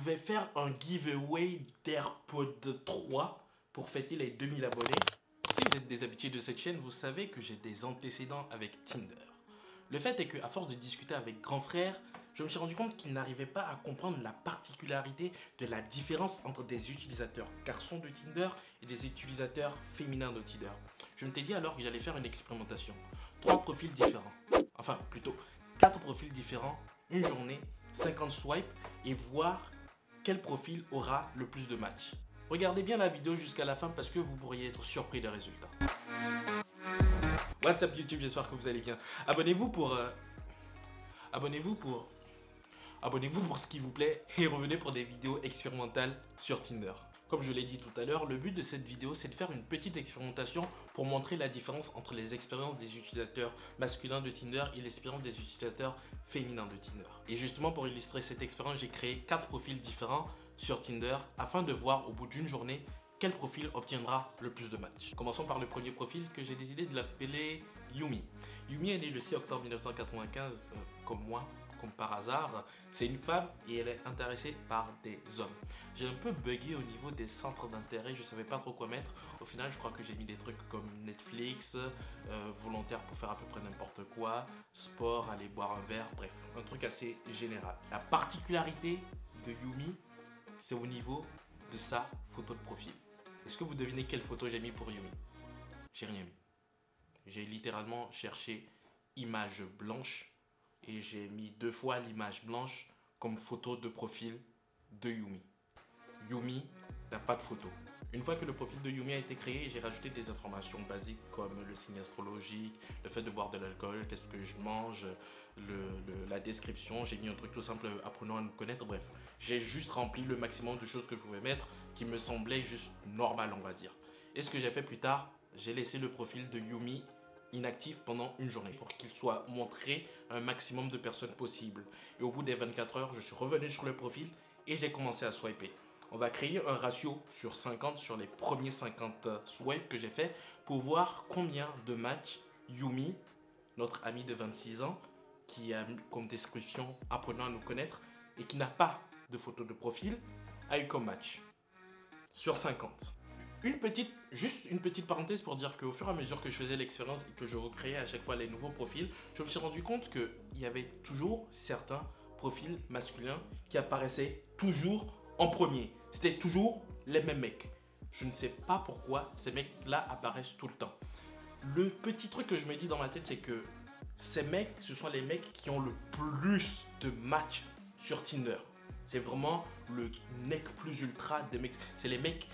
vais faire un giveaway d'AirPods 3 pour fêter les 2000 abonnés. Si vous êtes des habitués de cette chaîne, vous savez que j'ai des antécédents avec Tinder. Le fait est qu'à force de discuter avec grand frère, je me suis rendu compte qu'il n'arrivait pas à comprendre la particularité de la différence entre des utilisateurs garçons de Tinder et des utilisateurs féminins de Tinder. Je me suis dit alors que j'allais faire une expérimentation. 3 profils différents, enfin plutôt 4 profils différents, une journée, 50 swipes et voir quel profil aura le plus de matchs. Regardez bien la vidéo jusqu'à la fin parce que vous pourriez être surpris des résultats. What's up YouTube, j'espère que vous allez bien. Abonnez-vous pour ce qui vous plaît et revenez pour des vidéos expérimentales sur Tinder. Comme je l'ai dit tout à l'heure, le but de cette vidéo c'est de faire une petite expérimentation pour montrer la différence entre les expériences des utilisateurs masculins de Tinder et l'expérience des utilisateurs féminins de Tinder. Et justement pour illustrer cette expérience, j'ai créé 4 profils différents sur Tinder afin de voir au bout d'une journée quel profil obtiendra le plus de matchs. Commençons par le premier profil que j'ai décidé de l'appeler Yumi. Yumi est née le 6 octobre 1995, comme moi, comme par hasard. C'est une femme et elle est intéressée par des hommes. J'ai un peu bugué au niveau des centres d'intérêt, je ne savais pas trop quoi mettre. Au final, je crois que j'ai mis des trucs comme Netflix, volontaire pour faire à peu près n'importe quoi, sport, aller boire un verre, bref, un truc assez général. La particularité de Yumi, c'est au niveau de sa photo de profil. Est-ce que vous devinez quelle photo j'ai mis pour Yumi? J'ai rien mis. J'ai littéralement cherché image blanche et j'ai mis 2 fois l'image blanche comme photo de profil de Yumi. Yumi n'a pas de photo. Une fois que le profil de Yumi a été créé, j'ai rajouté des informations basiques comme le signe astrologique, le fait de boire de l'alcool, qu'est-ce que je mange, la description. J'ai mis un truc tout simple, apprenons à nous connaître, bref. J'ai juste rempli le maximum de choses que je pouvais mettre qui me semblait juste normal, on va dire. Et ce que j'ai fait plus tard, j'ai laissé le profil de Yumi inactif pendant une journée pour qu'il soit montré à un maximum de personnes possible. Et au bout des 24 heures, je suis revenu sur le profil et j'ai commencé à swiper. On va créer un ratio sur 50 sur les premiers 50 swipes que j'ai fait pour voir combien de matchs Yumi, notre ami de 26 ans, qui a comme description apprenant à nous connaître et qui n'a pas de photo de profil, a eu comme match sur 50. Juste une petite parenthèse pour dire qu'au fur et à mesure que je faisais l'expérience et que je recréais à chaque fois les nouveaux profils, je me suis rendu compte qu'il y avait toujours certains profils masculins qui apparaissaient toujours en premier. C'était toujours les mêmes mecs. Je ne sais pas pourquoi ces mecs-là apparaissent tout le temps. Le petit truc que je me dis dans ma tête, c'est que ces mecs, ce sont les mecs qui ont le plus de matchs sur Tinder. C'est vraiment le mec plus ultra des mecs. C'est les mecs,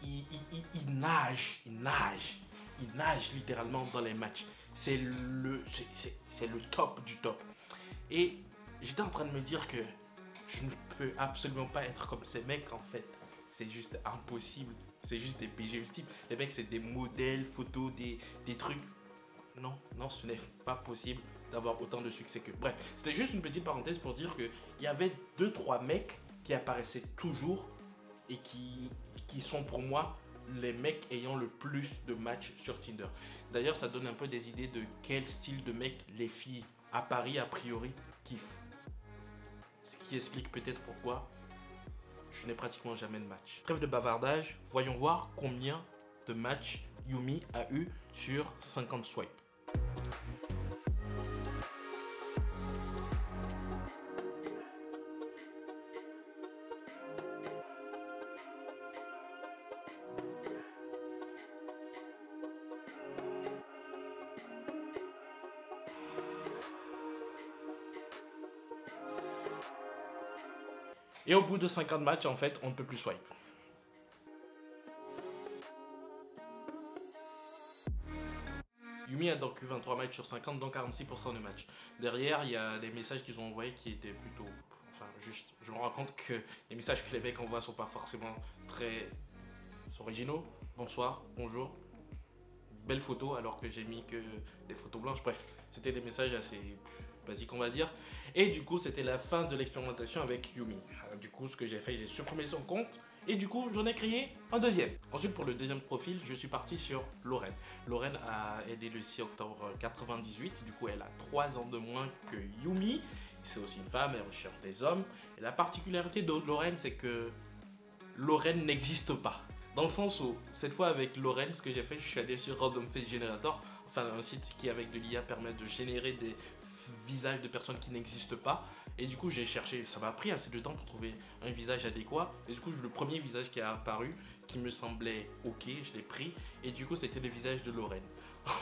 ils nagent littéralement dans les matchs. C'est le top du top. Et j'étais en train de me dire que je ne peux absolument pas être comme ces mecs en fait. C'est juste impossible. C'est juste des BG ultimes. Les mecs, c'est des modèles, photos, des trucs. Non, ce n'est pas possible d'avoir autant de succès que... Bref, c'était juste une petite parenthèse pour dire qu'il y avait 2-3 mecs qui apparaissaient toujours et qui sont pour moi les mecs ayant le plus de matchs sur Tinder. D'ailleurs, ça donne un peu des idées de quel style de mec les filles à Paris, a priori, kiffent. Ce qui explique peut-être pourquoi je n'ai pratiquement jamais de match. Trêve de bavardage, voyons voir combien de matchs Yumi a eu sur 50 swipes. Et au bout de 50 matchs, en fait, on ne peut plus swipe. Yumi a donc eu 23 matchs sur 50, donc 46% de matchs. Derrière, il y a des messages qu'ils ont envoyés qui étaient plutôt... Enfin, juste, je me rends compte que les messages que les mecs envoient sont pas forcément très originaux. Bonsoir, bonjour, belle photo, alors que j'ai mis que des photos blanches. Bref, c'était des messages assez basiques, on va dire. Et du coup, c'était la fin de l'expérimentation avec Yumi. Du coup, ce que j'ai fait, j'ai supprimé son compte. Et du coup, j'en ai créé un deuxième. Ensuite, pour le deuxième profil, je suis parti sur Lorraine. Lorraine a aidé le 6 octobre 98. Du coup, elle a 3 ans de moins que Yumi. c'est aussi une femme, elle recherche des hommes. Et la particularité de Lorraine, c'est que Lorraine n'existe pas. Dans le sens où, cette fois avec Lorraine, ce que j'ai fait, je suis allé sur Random Face Generator, enfin un site qui avec de l'IA permet de générer des visages de personnes qui n'existent pas. Et du coup j'ai cherché, ça m'a pris assez de temps pour trouver un visage adéquat. Et du coup le premier visage qui a apparu, qui me semblait ok, je l'ai pris. Et du coup c'était le visage de Lorraine.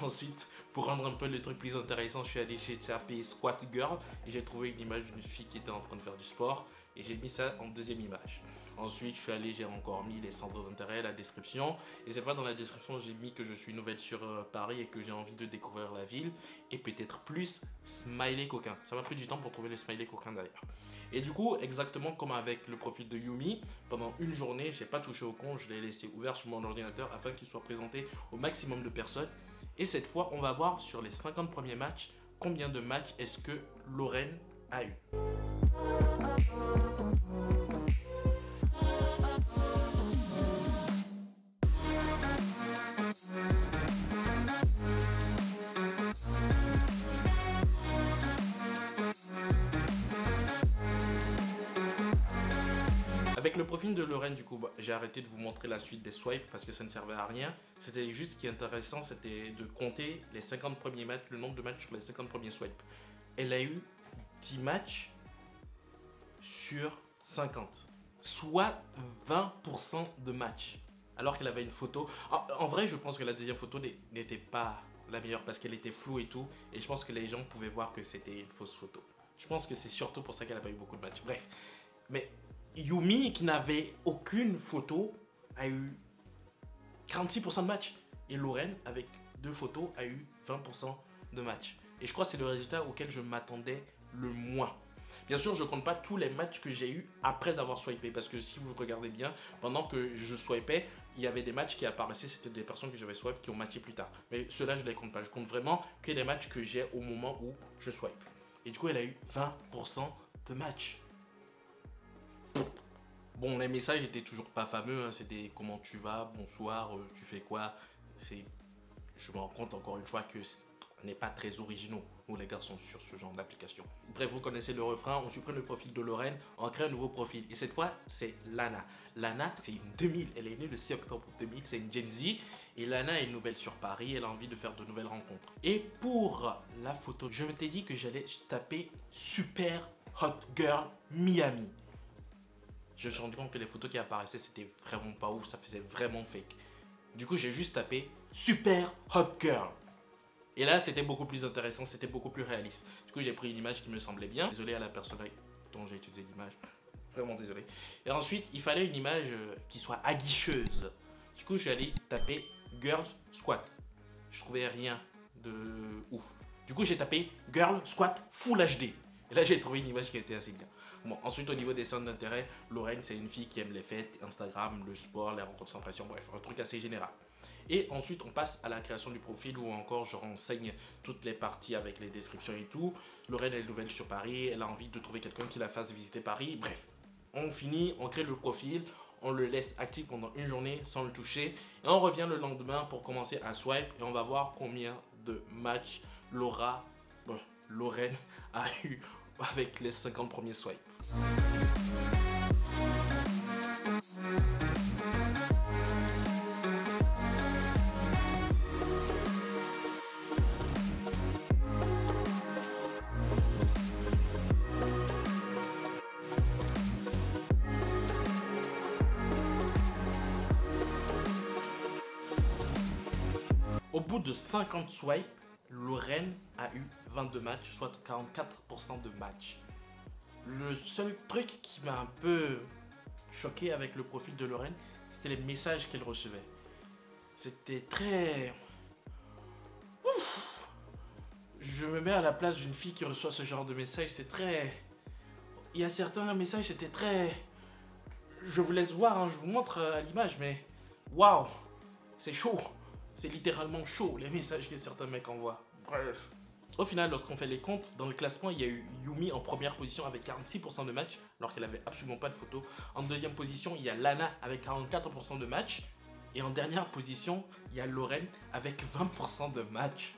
Ensuite, pour rendre un peu le truc plus intéressant, je suis allé chez tapé Squat Girl et j'ai trouvé une image d'une fille qui était en train de faire du sport et j'ai mis ça en deuxième image. Ensuite, je suis allé, j'ai encore mis les centres d'intérêt, la description. Et cette fois, dans la description, j'ai mis que je suis nouvelle sur Paris et que j'ai envie de découvrir la ville. Et peut-être plus smiley coquin. Ça m'a pris du temps pour trouver le smiley coquin d'ailleurs. Et du coup, exactement comme avec le profil de Yumi, pendant une journée, j'ai pas touché au compte, je l'ai laissé ouvert sur mon ordinateur afin qu'il soit présenté au maximum de personnes. Et cette fois, on va voir sur les 50 premiers matchs, combien de matchs est-ce que Lorraine a eu. Avec le profil de Lorraine, du coup, j'ai arrêté de vous montrer la suite des swipes parce que ça ne servait à rien. C'était juste ce qui est intéressant, c'était de compter les 50 premiers matchs, le nombre de matchs sur les 50 premiers swipes. Elle a eu 10 matchs sur 50, soit 20% de matchs. Alors qu'elle avait une photo. En vrai, je pense que la deuxième photo n'était pas la meilleure parce qu'elle était floue et tout. Et je pense que les gens pouvaient voir que c'était une fausse photo. Je pense que c'est surtout pour ça qu'elle n'a pas eu beaucoup de matchs. Bref. Mais Yumi, qui n'avait aucune photo, a eu 46% de matchs. Et Lorraine, avec 2 photos, a eu 20% de matchs. Et je crois que c'est le résultat auquel je m'attendais le moins. Bien sûr, je ne compte pas tous les matchs que j'ai eu après avoir swipé. Parce que si vous regardez bien, pendant que je swipais, il y avait des matchs qui apparaissaient. C'était des personnes que j'avais swipe qui ont matché plus tard. Mais ceux-là, je ne les compte pas. Je compte vraiment que les matchs que j'ai au moment où je swipe. Et du coup, elle a eu 20% de matchs. Bon, les messages étaient toujours pas fameux, hein. C'était comment tu vas, bonsoir, tu fais quoi. Je me rends compte encore une fois que on n'est pas très originaux, nous les garçons, sur ce genre d'application. Bref, vous connaissez le refrain, on supprime le profil de Lorraine, on crée un nouveau profil. Et cette fois, c'est Lana. Lana, c'est une 2000, elle est née le 6 octobre 2000, c'est une Gen Z. Et Lana est nouvelle sur Paris, elle a envie de faire de nouvelles rencontres. Et pour la photo, je m'étais dit que j'allais taper Super Hot Girl Miami. Je me suis rendu compte que les photos qui apparaissaient, c'était vraiment pas ouf, ça faisait vraiment fake. Du coup, j'ai juste tapé Super Hot Girl. Et là, c'était beaucoup plus intéressant, c'était beaucoup plus réaliste. Du coup, j'ai pris une image qui me semblait bien. Désolé à la personne dont j'ai utilisé l'image. Vraiment désolé. Et ensuite, il fallait une image qui soit aguicheuse. Du coup, je suis allé taper Girls Squat. Je trouvais rien de ouf. Du coup, j'ai tapé Girl Squat Full HD. Et là, j'ai trouvé une image qui était assez bien. Bon, ensuite, au niveau des centres d'intérêt, Lorraine, c'est une fille qui aime les fêtes, Instagram, le sport, les rencontres sans pression, bref, un truc assez général. Et ensuite, on passe à la création du profil où encore je renseigne toutes les parties avec les descriptions et tout. Lorraine est nouvelle sur Paris, elle a envie de trouver quelqu'un qui la fasse visiter Paris. Bref, on finit, on crée le profil, on le laisse actif pendant une journée sans le toucher. Et on revient le lendemain pour commencer à swipe et on va voir combien de matchs Lorraine a eu avec les 50 premiers swipes. Au bout de 50 swipes, Lorraine a eu 22 matchs, soit 44% de matchs. Le seul truc qui m'a un peu choqué avec le profil de Lorraine, c'était les messages qu'elle recevait. C'était très... Ouf. Je me mets à la place d'une fille qui reçoit ce genre de messages, c'est très... Il y a certains messages, c'était très... Je vous laisse voir, hein, je vous montre à l'image, mais... Waouh, c'est chaud. C'est littéralement chaud, les messages que certains mecs envoient. Bref. Au final, lorsqu'on fait les comptes, dans le classement, il y a eu Yumi en première position avec 46% de matchs, alors qu'elle avait absolument pas de photo. En deuxième position, il y a Lana avec 44% de matchs. Et en dernière position, il y a Lorraine avec 20% de matchs.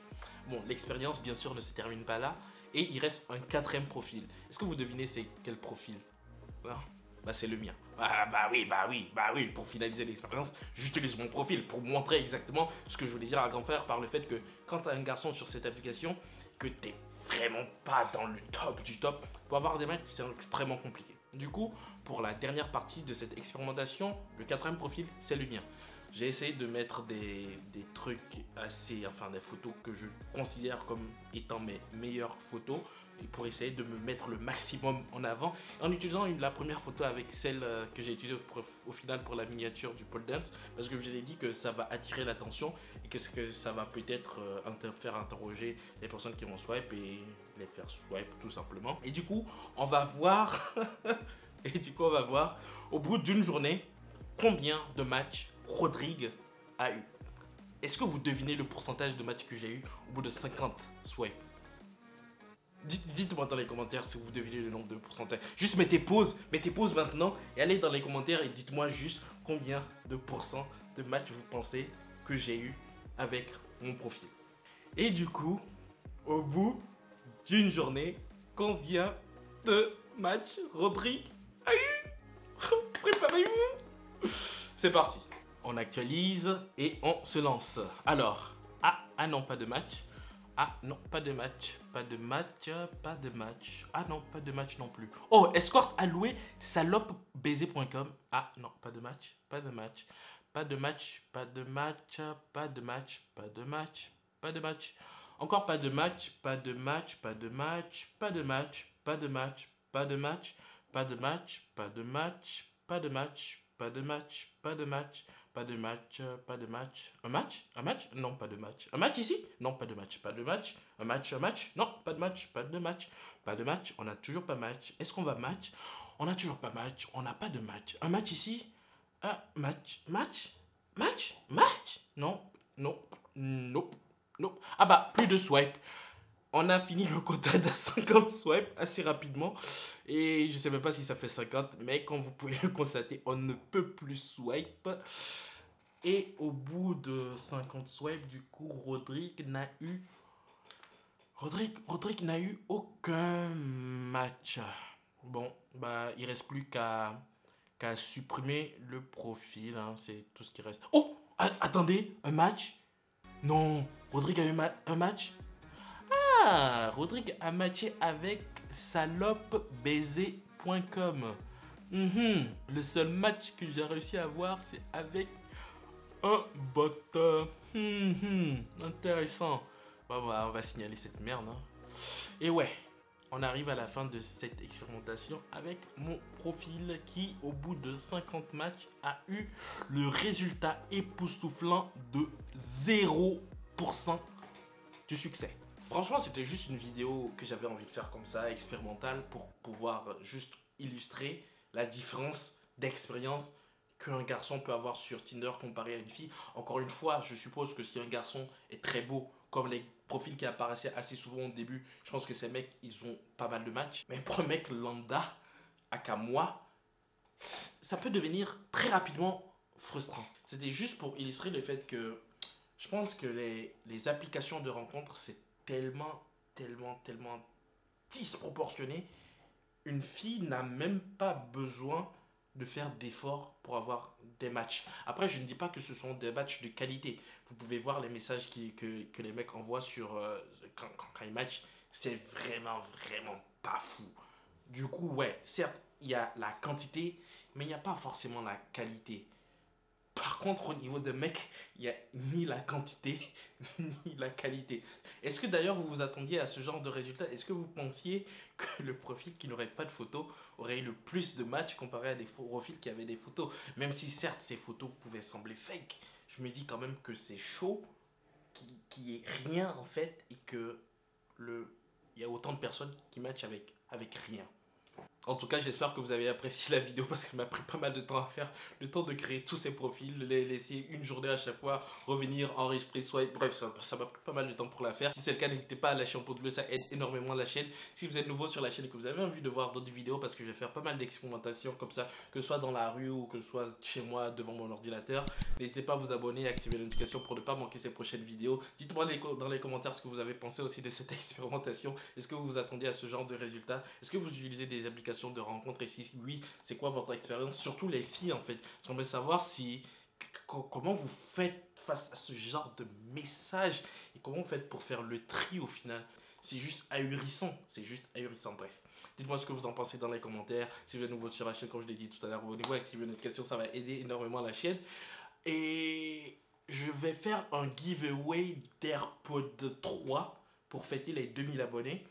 Bon, l'expérience, bien sûr, ne se termine pas là. Et il reste un quatrième profil. Est-ce que vous devinez c'est quel profil? Non. Bah c'est le mien. Ah bah oui, pour finaliser l'expérience, j'utilise mon profil pour montrer exactement ce que je voulais dire à grand frère par le fait que quand tu as un garçon sur cette application, que tu n'es vraiment pas dans le top du top, pour avoir des matchs, c'est extrêmement compliqué. Du coup, pour la dernière partie de cette expérimentation, le quatrième profil, c'est le mien. J'ai essayé de mettre des trucs assez, enfin des photos que je considère comme étant mes meilleures photos et pour essayer de me mettre le maximum en avant en utilisant la première photo avec celle que j'ai utilisée au final pour la miniature du pole dance parce que je vous ai dit que ça va attirer l'attention et que ça va peut-être faire interroger les personnes qui vont swipe et les faire swipe tout simplement. Et du coup, on va voir au bout d'une journée combien de matchs Rodrigue a eu. Est-ce que vous devinez le pourcentage de matchs que j'ai eu au bout de 50 swipes? Dites-moi dans les commentaires si vous devinez le nombre de pourcentages. Juste mettez pause maintenant et allez dans les commentaires et dites-moi juste combien de pourcents de matchs vous pensez que j'ai eu avec mon profil. Et du coup, au bout d'une journée, combien de matchs Rodrigue a eu? Préparez-vous. C'est parti. On actualise et on se lance. Alors, ah non, pas de match. Ah non, pas de match. Ah non, pas de match non plus. Oh, escorte alloué salopebaiser.com. Ah non, pas de match. Encore pas de match. Un match? Non, pas de match. Un match ici? Non, pas de match. Un match? Non, pas de match. On n'a toujours pas match. Est-ce qu'on va match? On n'a toujours pas match. On n'a pas de match. Un match ici? Un match? Non, nope. Ah bah, plus de swipe. On a fini le quota de 50 swipes assez rapidement. Et je ne sais même pas si ça fait 50. Mais comme vous pouvez le constater, on ne peut plus swipe. Et au bout de 50 swipes, du coup, Rodrigue n'a eu aucun match. Bon, bah, il reste plus qu'à supprimer le profil. Hein, c'est tout ce qui reste. Oh, attendez, un match? Non, Rodrigue a eu un match? Ah, Rodrigue a matché avec salopebaiser.com. Le seul match que j'ai réussi à avoir, c'est avec un bot. Intéressant. Bon, bah, on va signaler cette merde. Hein. Et ouais, on arrive à la fin de cette expérimentation avec mon profil qui, au bout de 50 matchs, a eu le résultat époustouflant de 0% du succès. Franchement, c'était juste une vidéo que j'avais envie de faire comme ça, expérimentale, pour pouvoir juste illustrer la différence d'expérience qu'un garçon peut avoir sur Tinder comparé à une fille. Encore une fois, je suppose que si un garçon est très beau, comme les profils qui apparaissaient assez souvent au début, je pense que ces mecs, ils ont pas mal de matchs. Mais pour un mec lambda, aka moi, ça peut devenir très rapidement frustrant. C'était juste pour illustrer le fait que je pense que les applications de rencontres, c'est tellement disproportionné. Une fille n'a même pas besoin de faire d'efforts pour avoir des matchs. Après, je ne dis pas que ce sont des matchs de qualité. Vous pouvez voir les messages que les mecs envoient sur, quand ils matchent. C'est vraiment pas fou. Du coup, ouais, certes, il y a la quantité, mais il n'y a pas forcément la qualité. Par contre, au niveau de mecs, il n'y a ni la quantité, ni la qualité. Est-ce que d'ailleurs vous vous attendiez à ce genre de résultat? Est-ce que vous pensiez que le profil qui n'aurait pas de photos aurait eu le plus de matchs comparé à des profils qui avaient des photos? Même si certes ces photos pouvaient sembler fake, je me dis quand même que c'est chaud qu'il n'y ait rien en fait et que il y a autant de personnes qui matchent avec rien. En tout cas, j'espère que vous avez apprécié la vidéo parce qu'elle m'a pris pas mal de temps à faire. Le temps de créer tous ces profils, les laisser une journée à chaque fois, revenir, enregistrer, swipe, bref, ça m'a pris pas mal de temps pour la faire. Si c'est le cas, n'hésitez pas à lâcher un pouce bleu, ça aide énormément la chaîne. Si vous êtes nouveau sur la chaîne et que vous avez envie de voir d'autres vidéos, parce que je vais faire pas mal d'expérimentations comme ça, que ce soit dans la rue ou que ce soit chez moi devant mon ordinateur, n'hésitez pas à vous abonner et activer les notifications pour ne pas manquer ces prochaines vidéos. Dites-moi dans les commentaires ce que vous avez pensé aussi de cette expérimentation. Est-ce que vous vous attendiez à ce genre de résultat? Est-ce que vous utilisez des applications de rencontres et si oui, c'est quoi votre expérience? Surtout les filles en fait. J'aimerais savoir si comment vous faites face à ce genre de message et comment vous faites pour faire le tri au final. C'est juste ahurissant, c'est juste ahurissant, bref. Dites-moi ce que vous en pensez dans les commentaires. Si vous êtes nouveau sur la chaîne, comme je l'ai dit tout à l'heure, abonnez-vous, activez notre question, ça va aider énormément la chaîne. Et je vais faire un giveaway d'AirPod 3 pour fêter les 2000 abonnés.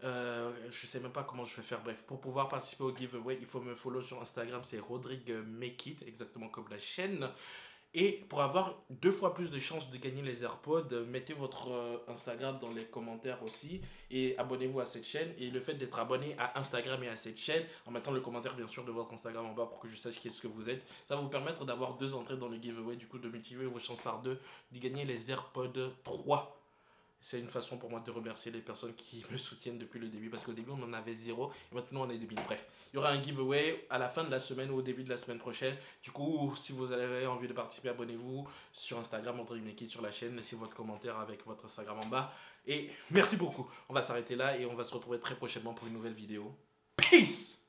Je sais même pas comment je vais faire. Bref, pour pouvoir participer au giveaway, il faut me follow sur Instagram, c'est Rodrigue Make It, exactement comme la chaîne. Et pour avoir 2 fois plus de chances de gagner les AirPods, mettez votre Instagram dans les commentaires aussi et abonnez-vous à cette chaîne. Et le fait d'être abonné à Instagram et à cette chaîne, en mettant le commentaire bien sûr de votre Instagram en bas pour que je sache qui est-ce que vous êtes, ça va vous permettre d'avoir 2 entrées dans le giveaway, du coup de multiplier vos chances par 2 de gagner les AirPods 3. C'est une façon pour moi de remercier les personnes qui me soutiennent depuis le début parce qu'au début on en avait 0 et maintenant on est 2000. Bref, il y aura un giveaway à la fin de la semaine ou au début de la semaine prochaine. Du coup, si vous avez envie de participer, abonnez-vous sur Instagram, Rodrigue Make It sur la chaîne. Laissez votre commentaire avec votre Instagram en bas. Et merci beaucoup. On va s'arrêter là et on va se retrouver très prochainement pour une nouvelle vidéo. Peace!